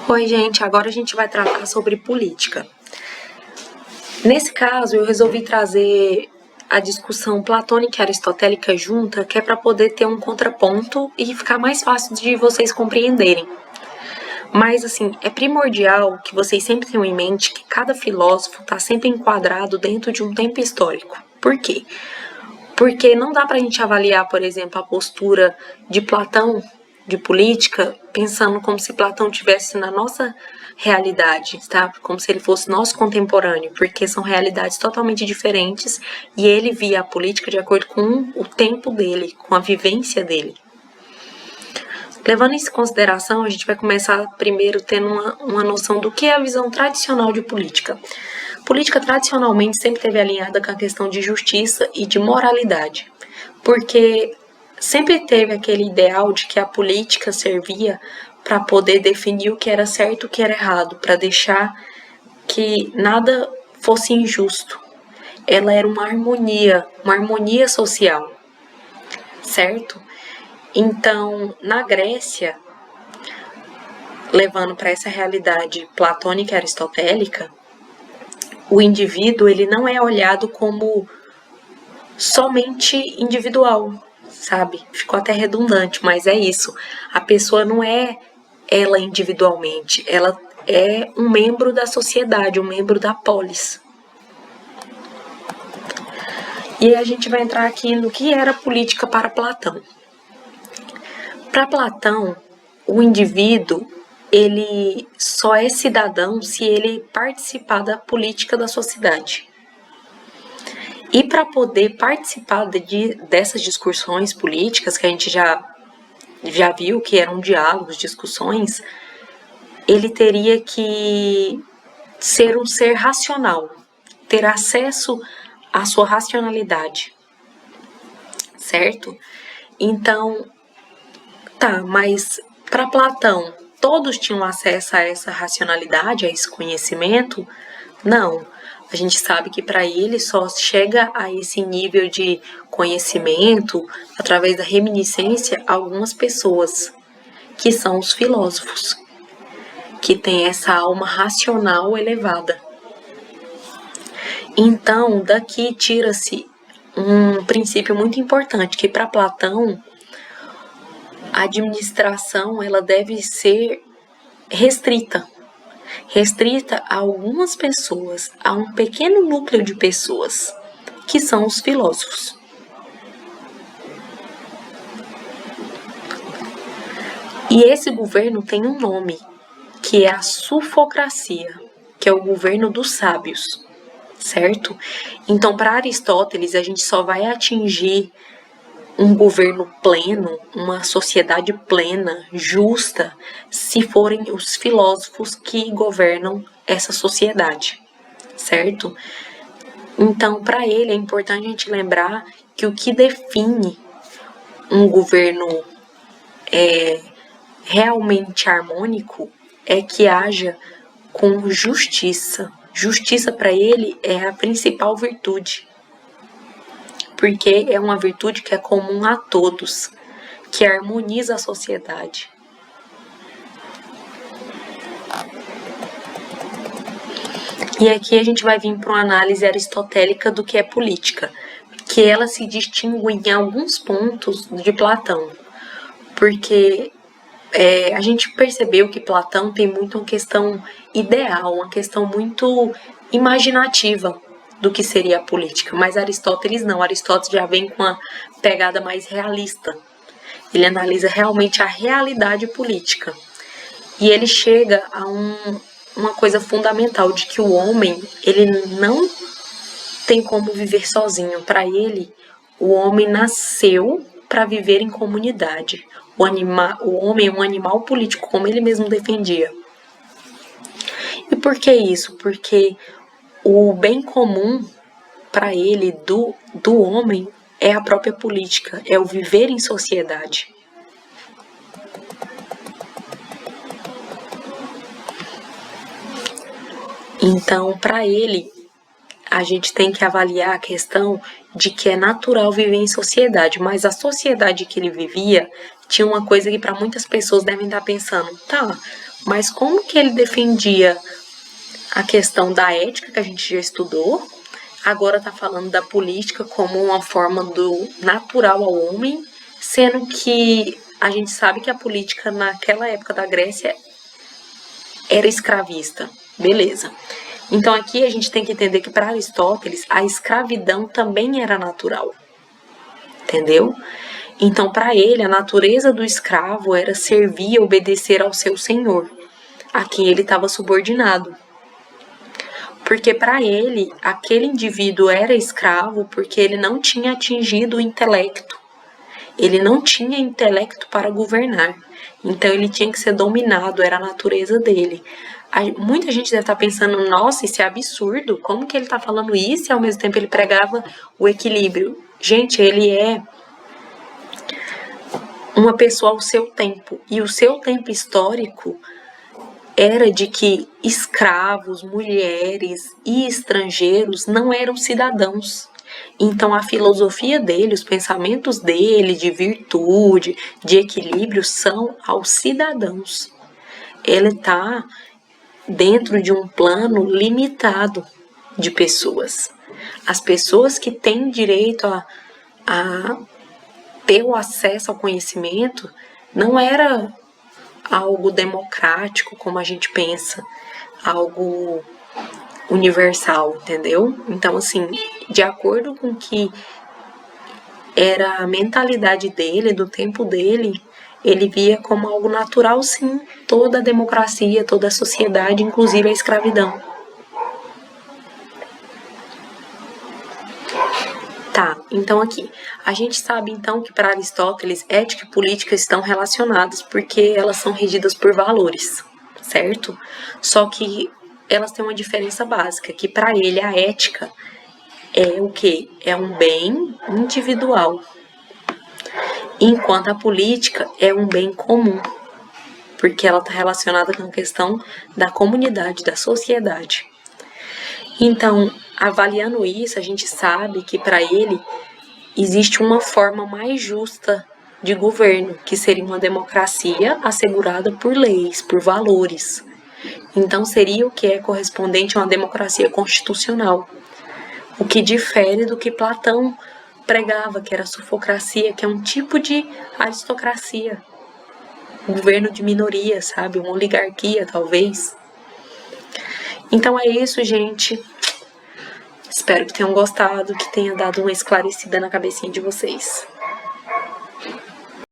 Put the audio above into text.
Oi, gente, agora a gente vai tratar sobre política. Nesse caso, eu resolvi trazer a discussão platônica e aristotélica junta, que é para poder ter um contraponto e ficar mais fácil de vocês compreenderem. Mas, assim, é primordial que vocês sempre tenham em mente que cada filósofo está sempre enquadrado dentro de um tempo histórico. Por quê? Porque não dá para a gente avaliar, por exemplo, a postura de Platão de política, pensando como se Platão tivesse na nossa realidade, tá? Como se ele fosse nosso contemporâneo, porque são realidades totalmente diferentes e ele via a política de acordo com o tempo dele, com a vivência dele. Levando isso em consideração, a gente vai começar primeiro tendo uma noção do que é a visão tradicional de política. Política tradicionalmente sempre esteve alinhada com a questão de justiça e de moralidade, porque sempre teve aquele ideal de que a política servia para poder definir o que era certo e o que era errado, para deixar que nada fosse injusto. Ela era uma harmonia social, certo? Então, na Grécia, levando para essa realidade platônica e aristotélica, o indivíduo ele não é olhado como somente individual, sabe? Ficou até redundante, mas é isso. A pessoa não é ela individualmente, ela é um membro da sociedade, um membro da polis. E aí a gente vai entrar aqui no que era política para Platão. Para Platão, o indivíduo ele só é cidadão se ele participar da política da sociedade. E para poder participar dessas discussões políticas, que a gente já viu que eram diálogos, discussões, ele teria que ser um ser racional, ter acesso à sua racionalidade, certo? Então, mas para Platão, todos tinham acesso a essa racionalidade, a esse conhecimento? Não. A gente sabe que para ele só chega a esse nível de conhecimento através da reminiscência algumas pessoas, que são os filósofos, que têm essa alma racional elevada. Então, daqui tira-se um princípio muito importante, que para Platão, a administração ela deve ser restrita a algumas pessoas, a um pequeno núcleo de pessoas, que são os filósofos. E esse governo tem um nome, que é a sufocracia, que é o governo dos sábios, certo? Então, para Aristóteles, a gente só vai atingir um governo pleno, uma sociedade plena, justa, se forem os filósofos que governam essa sociedade, certo? Então, para ele, é importante a gente lembrar que o que define um governo realmente harmônico é que haja com justiça. Justiça, para ele, é a principal virtude, porque é uma virtude que é comum a todos, que harmoniza a sociedade. E aqui a gente vai vir para uma análise aristotélica do que é política, que ela se distingue em alguns pontos de Platão, porque a gente percebeu que Platão tem muito uma questão ideal, uma questão muito imaginativa do que seria a política, mas Aristóteles não. Aristóteles já vem com uma pegada mais realista. Ele analisa realmente a realidade política. E ele chega a uma coisa fundamental, de que o homem, ele não tem como viver sozinho. Para ele, o homem nasceu para viver em comunidade. O homem é um animal político, como ele mesmo defendia. E por que isso? Porque o bem comum para ele do homem é a própria política, é o viver em sociedade. Então, para ele, a gente tem que avaliar a questão de que é natural viver em sociedade, mas a sociedade que ele vivia tinha uma coisa que para muitas pessoas devem estar pensando, Mas como que ele defendia a questão da ética, que a gente já estudou, agora está falando da política como uma forma do natural ao homem, sendo que a gente sabe que a política naquela época da Grécia era escravista. Beleza. Então aqui a gente tem que entender que para Aristóteles a escravidão também era natural. Entendeu? Então para ele a natureza do escravo era servir e obedecer ao seu senhor, a quem ele estava subordinado. Porque para ele, aquele indivíduo era escravo porque ele não tinha atingido o intelecto. Ele não tinha intelecto para governar. Então ele tinha que ser dominado, era a natureza dele. Muita gente deve estar pensando, nossa, isso é absurdo. Como que ele está falando isso e ao mesmo tempo ele pregava o equilíbrio? Gente, ele é uma pessoa ao seu tempo. E o seu tempo histórico era de que escravos, mulheres e estrangeiros não eram cidadãos. Então a filosofia dele, os pensamentos dele de virtude, de equilíbrio são aos cidadãos. Ele está dentro de um plano limitado de pessoas. As pessoas que têm direito a ter o acesso ao conhecimento não era algo democrático, como a gente pensa, algo universal, entendeu? Então, assim, de acordo com que era a mentalidade dele, do tempo dele, ele via como algo natural, sim, toda a democracia, toda a sociedade, inclusive a escravidão. Tá, então aqui, a gente sabe então que para Aristóteles ética e política estão relacionadas porque elas são regidas por valores, certo? Só que elas têm uma diferença básica, que para ele a ética é o quê? É um bem individual, enquanto a política é um bem comum, porque ela está relacionada com a questão da comunidade, da sociedade. Então, avaliando isso, a gente sabe que para ele existe uma forma mais justa de governo, que seria uma democracia assegurada por leis, por valores. Então seria o que é correspondente a uma democracia constitucional, o que difere do que Platão pregava, que era a sufocracia, que é um tipo de aristocracia, um governo de minoria, sabe, uma oligarquia talvez. Então é isso, gente. Espero que tenham gostado, que tenha dado uma esclarecida na cabecinha de vocês.